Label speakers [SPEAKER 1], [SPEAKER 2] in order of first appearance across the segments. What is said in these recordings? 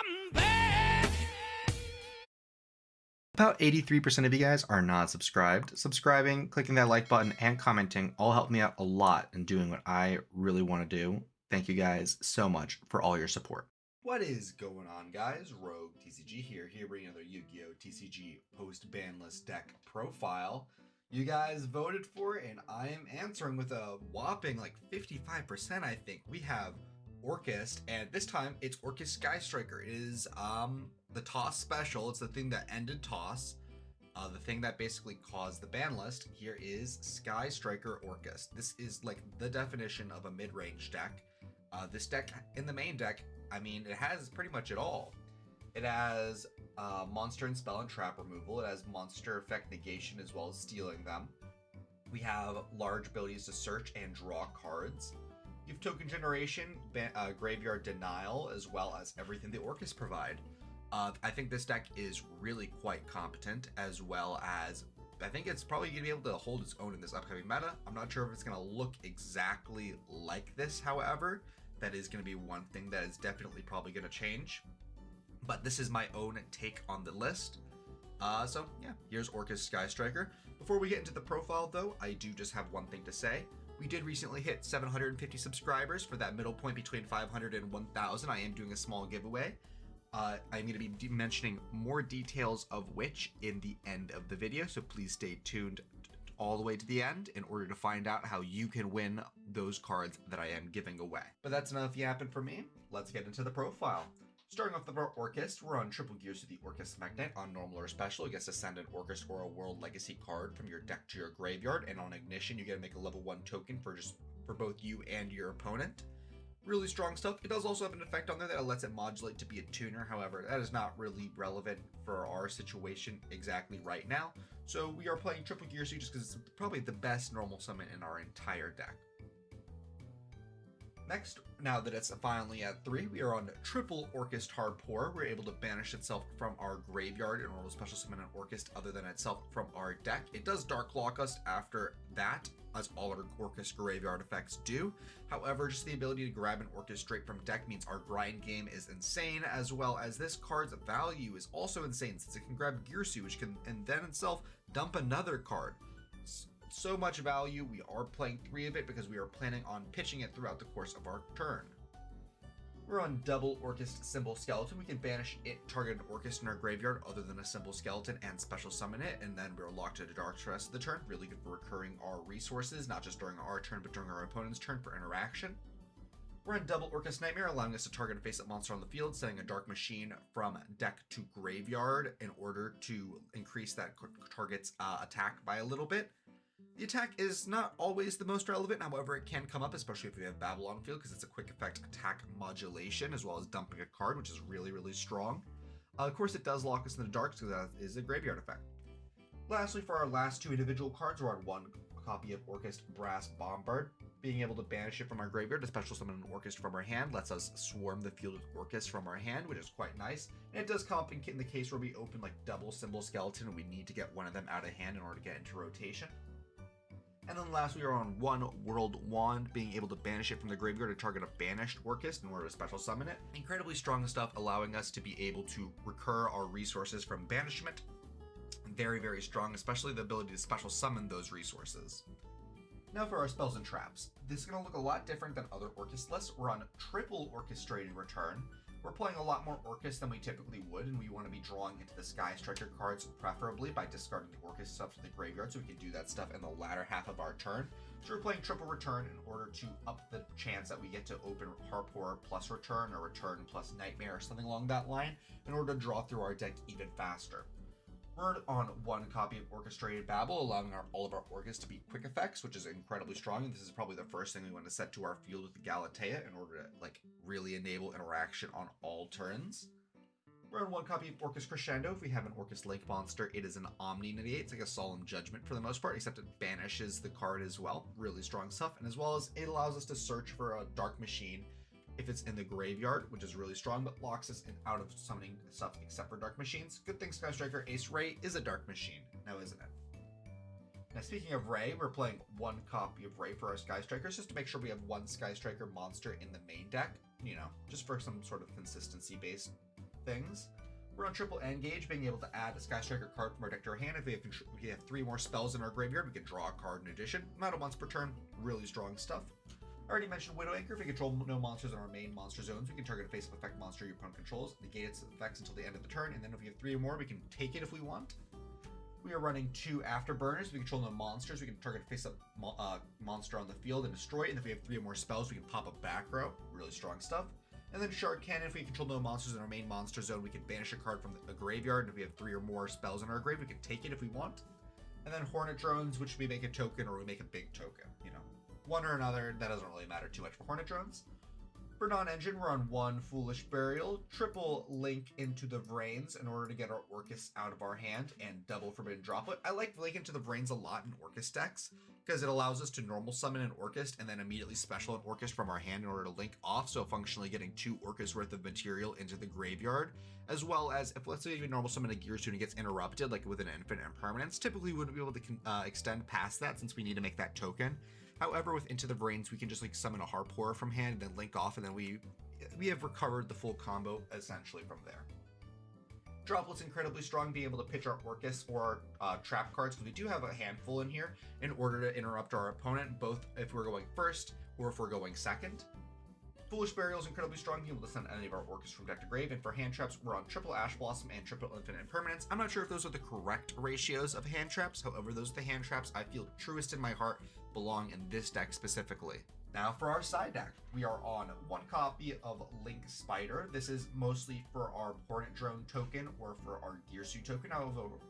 [SPEAKER 1] I'm back.
[SPEAKER 2] About 83% of you guys are not subscribed. Subscribing, clicking that like button, and commenting all help me out a lot in doing what I really want to do. Thank you guys so much for all your support. What is going on, guys? Rogue TCG here bringing another Yu-Gi-Oh! TCG post-Banlist deck profile. You guys voted for it, and I am answering with a whopping like 55%, I think. We have Orcust, and this time it's Orcust Sky Striker. It is the toss special. It's the thing that ended toss. The thing that basically caused the ban list. Here is Sky Striker Orcust. This is like the definition of a mid-range deck. This deck in the main deck, I mean, it has pretty much it all. It has monster and spell and trap removal. It has monster effect negation as well as stealing them. We have large abilities to search and draw cards. You have token generation, graveyard denial, as well as everything the Orcust provide. I think this deck is really quite competent, as well as I think it's probably going to be able to hold its own in this upcoming meta. I'm not sure if it's going to look exactly like this, however. That is going to be one thing that is definitely probably going to change. But this is my own take on the list. So yeah, here's Orcust Sky Striker. Before we get into the profile though, I do just have one thing to say. We did recently hit 750 subscribers for that middle point between 500 and 1,000. I am doing a small giveaway. I'm going to be mentioning more details of which in the end of the video, so please stay tuned all the way to the end in order to find out how you can win those cards that I am giving away. But that's enough yapping for me. Let's get into the profile. Starting off with our Orcust, we're on triple gears to the Orcust Magnet. On normal or special, you get to send an Orcust or a World Legacy card from your deck to your graveyard, and on ignition, you get to make a level 1 token for both you and your opponent. Really strong stuff. It does also have an effect on there that lets it modulate to be a tuner. However, that is not really relevant for our situation exactly right now. So we are playing triple gears just because it's probably the best normal summon in our entire deck. Next, now that it's finally at 3, we are on triple Orcust Hardpour. We're able to banish itself from our graveyard in order to special summon an Orcust other than itself from our deck. It does Dark Lock us after that, as all our Orcust graveyard effects do. However, just the ability to grab an Orcust straight from deck means our grind game is insane, as well as this card's value is also insane since it can grab Girsu, which can and then itself dump another card. So much value. We are playing 3 of it because we are planning on pitching it throughout the course of our turn. We're on double Orcust Symbol Skeleton. We can banish it, target an Orcust in our graveyard other than a Symbol Skeleton, and special summon it, and then we're locked to the dark the rest of the turn. Really good for recurring our resources, not just during our turn, but during our opponent's turn for interaction. We're on double Orcust Nightmare, allowing us to target a face-up monster on the field, sending a Dark Machine from deck to graveyard in order to increase that target's attack by a little bit. The attack is not always the most relevant, however it can come up, especially if we have Babylon field, because it's a quick effect attack modulation, as well as dumping a card, which is really, really strong. Of course, it does lock us in the dark, so that is a graveyard effect. Lastly, for our last 2 individual cards, we're on 1 copy of Orcust Brass Bombard. Being able to banish it from our graveyard to special summon an Orcust from our hand lets us swarm the field with Orcust from our hand, which is quite nice. And it does come up in the case where we open like double Symbol Skeleton and we need to get one of them out of hand in order to get into rotation. And then last, we are on 1 World Wand, being able to banish it from the graveyard to target a banished Orcust in order to special summon it. Incredibly strong stuff, allowing us to be able to recur our resources from banishment. Very, very strong, especially the ability to special summon those resources. Now for our spells and traps. This is going to look a lot different than other Orcust lists. We're on triple Orchestrated Return. We're playing a lot more Orcust than we typically would, and we want to be drawing into the Sky Striker cards, preferably by discarding the Orcust stuff to the graveyard, so we can do that stuff in the latter half of our turn. So we're playing triple Return in order to up the chance that we get to open Hardpour plus Return, or Return plus Nightmare, or something along that line, in order to draw through our deck even faster. We're on 1 copy of Orchestrated Babel, allowing all of our Orcust to be quick effects, which is incredibly strong. And this is probably the first thing we want to set to our field with the Galatea in order to really enable interaction on all turns. We're on 1 copy of Orcust Crescendo. If we have an Orcust Lake monster, it is an Omni Negate. It's like a Solemn Judgment for the most part, except it banishes the card as well. Really strong stuff. And as well as it allows us to search for a Dark Machine if it's in the graveyard, which is really strong, but locks us in out of summoning stuff except for Dark Machines. Good thing Sky Striker Ace Ray is a Dark Machine, now isn't it? Now speaking of Ray, we're playing 1 copy of Ray for our Sky Strikers, just to make sure we have 1 Sky Striker monster in the main deck, you know, just for some sort of consistency base. things. We're on triple engage, being able to add a Sky Striker card from our deck to our hand. If we have 3 more spells in our graveyard, we can draw a card in addition. Amount of once per turn, really strong stuff. I already mentioned Widow Anchor. If we control no monsters in our main monster zones, we can target a face-up effect monster your opponent controls, negate its effects until the end of the turn, and then if we have 3 or more, we can take it if we want. We are running 2 Afterburners. We control no monsters. We can target a face-up monster on the field and destroy it, and if we have 3 or more spells, we can pop a back row. Really strong stuff. And then Shard Cannon, if we control no monsters in our main monster zone, we can banish a card from the graveyard, and if we have 3 or more spells in our grave, we can take it if we want. And then Hornet Drones, which we make a token or we make a big token, you know. One or another, that doesn't really matter too much for Hornet Drones. For non-engine, we're on 1 Foolish Burial, triple Link into the Vrains in order to get our Orcust out of our hand, and double Forbidden Droplet. I like Link into the Vrains a lot in Orcust decks, because it allows us to normal summon an Orcust and then immediately special an Orcust from our hand in order to link off, so functionally getting 2 Orcust worth of material into the graveyard, as well as if, let's say, you normal summon a Gear Suit and it gets interrupted, like with an Infinite Impermanence, typically we wouldn't be able to extend past that since we need to make that token. However, with Into the Vrains, we can just like summon a Harpoorer from hand and then link off, and then we have recovered the full combo essentially from there. Droplet's incredibly strong, being able to pitch our Orcust or trap cards, because we do have a handful in here in order to interrupt our opponent, both if we're going first or if we're going second. Foolish Burial is incredibly strong, being able to send any of our Orcust from deck to grave, and for hand traps, we're on triple Ash Blossom and triple Infinite Impermanence. I'm not sure if those are the correct ratios of hand traps, however, those are the hand traps I feel truest in my heart belong in this deck specifically. Now for our side deck, we are on 1 copy of Link Spider. This is mostly for our Hornet Drone token or for our Gear Suit token,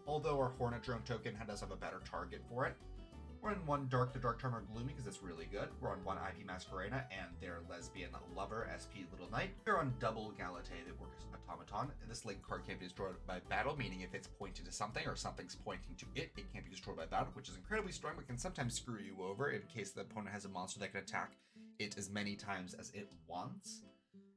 [SPEAKER 2] although our Hornet Drone token does have a better target for it. We're on 1 Dark the Dark Charmer Gloomy because it's really good. We're on 1 IP Masquerena and their Lesbian Lover SP Little Knight. We're on double Galatea the Orcust Automaton. This Link card can't be destroyed by battle, meaning if it's pointed to something or something's pointing to it, it can't be destroyed by battle, which is incredibly strong but can sometimes screw you over in case the opponent has a monster that can attack it as many times as it wants.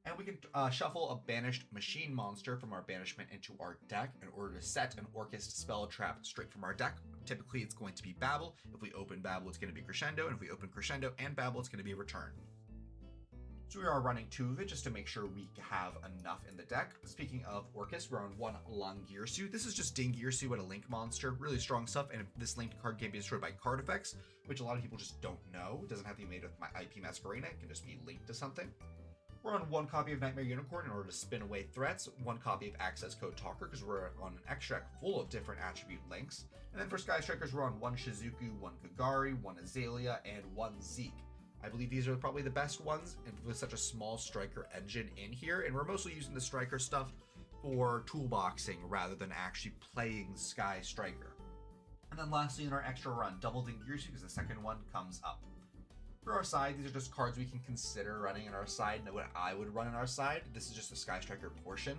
[SPEAKER 2] And we can shuffle a banished machine monster from our banishment into our deck in order to set an Orcust spell trap straight from our deck. Typically, it's going to be Babel. If we open Babel, it's going to be Crescendo. And if we open Crescendo and Babel, it's going to be Return. So we are running 2 of it just to make sure we have enough in the deck. Speaking of Orcust, we're on 1 Long Gear Suit. This is just Ding Gear Suit with a Link monster. Really strong stuff. And this linked card can be destroyed by card effects, which a lot of people just don't know. It doesn't have to be made with my IP Masquerena. It can just be linked to something. We're on 1 copy of Nightmare Unicorn in order to spin away threats, 1 copy of Access Code Talker because we're on an extract full of different attribute links, and then for Sky Strikers we're on 1 Shizuku, 1 Kagari, 1 Azalea, and 1 Zeke. I believe these are probably the best ones with such a small striker engine in here, and we're mostly using the striker stuff for toolboxing rather than actually playing Sky Striker. And then lastly in our extra run, Double Ding Gear Suit because the second one comes up. For our side, these are just cards we can consider running in our side, and what I would run in our side. This is just the Sky Striker portion.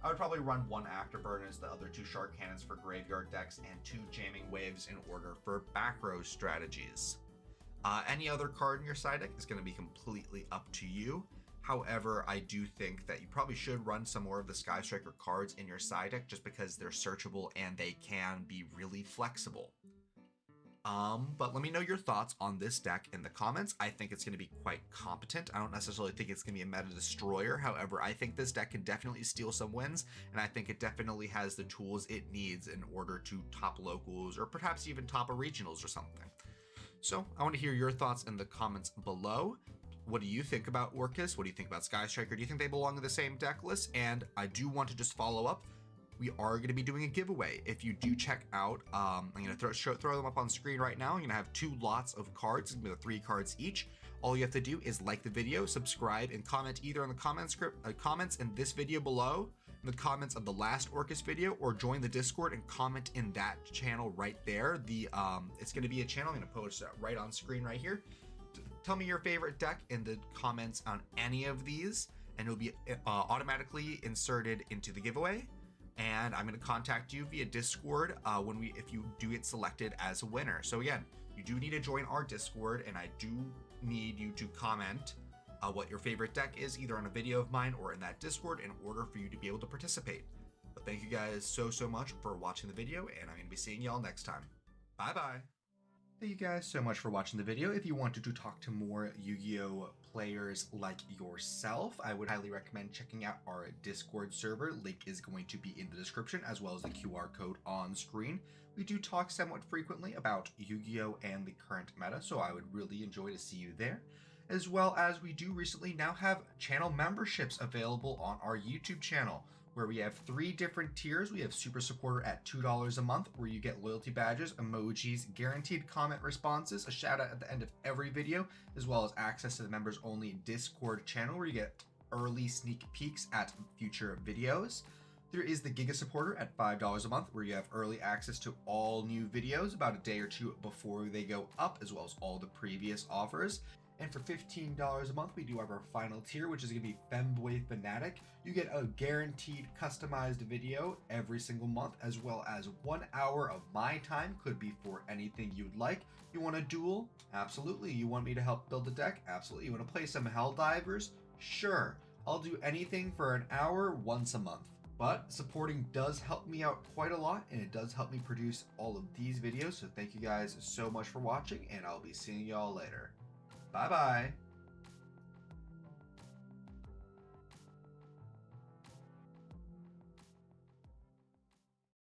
[SPEAKER 2] I would probably run 1 Afterburners, the other 2 Shard Cannons for graveyard decks, and 2 Jamming Waves in order for back row strategies. Any other card in your side deck is going to be completely up to you. However, I do think that you probably should run some more of the Sky Striker cards in your side deck just because they're searchable and they can be really flexible. But let me know your thoughts on this deck in the comments. I think it's going to be quite competent. I don't necessarily think it's going to be a meta destroyer. However, I think this deck can definitely steal some wins, and I think it definitely has the tools it needs in order to top locals or perhaps even top a regionals or something. So I want to hear your thoughts in the comments below. What do you think about Orcust? What do you think about Sky Striker? Do you think they belong in the same deck list? And I do want to just follow up. We are going to be doing a giveaway. If you do check out, I'm going to throw them up on screen right now. I'm going to have 2 lots of cards, with 3 cards each. All you have to do is like the video, subscribe, and comment either in the comments in this video below, in the comments of the last Orcust video, or join the Discord and comment in that channel right there. It's going to be a channel. I'm going to post it right on screen right here. Tell me your favorite deck in the comments on any of these, and it'll be automatically inserted into the giveaway. And I'm going to contact you via Discord if you do get selected as a winner. So again, you do need to join our Discord, and I do need you to comment what your favorite deck is, either on a video of mine or in that Discord, in order for you to be able to participate. But thank you guys so much for watching the video, and I'm going to be seeing y'all next time. Bye bye. Thank you guys so much for watching the video. If you wanted to talk to more Yu-Gi-Oh players like yourself, I would highly recommend checking out our Discord server. Link is going to be in the description, as well as the QR code on screen. We do talk somewhat frequently about Yu-Gi-Oh and the current meta, so I would really enjoy to see you there. As well as we do recently now have channel memberships available on our YouTube channel, where we have 3 different tiers. We have Super Supporter at $2 a month, where you get loyalty badges, emojis, guaranteed comment responses, a shout out at the end of every video, as well as access to the members only Discord channel, where you get early sneak peeks at future videos. There is the Giga Supporter at $5 a month, where you have early access to all new videos about a day or two before they go up, as well as all the previous offers. And for $15 a month, we do have our final tier, which is going to be Femboy Fanatic. You get a guaranteed customized video every single month, as well as 1 hour of my time. Could be for anything you'd like. You want a duel? Absolutely. You want me to help build a deck? Absolutely. You want to play some Helldivers? Sure. I'll do anything for an hour once a month. But supporting does help me out quite a lot, and it does help me produce all of these videos. So thank you guys so much for watching, and I'll be seeing y'all later. Bye-bye.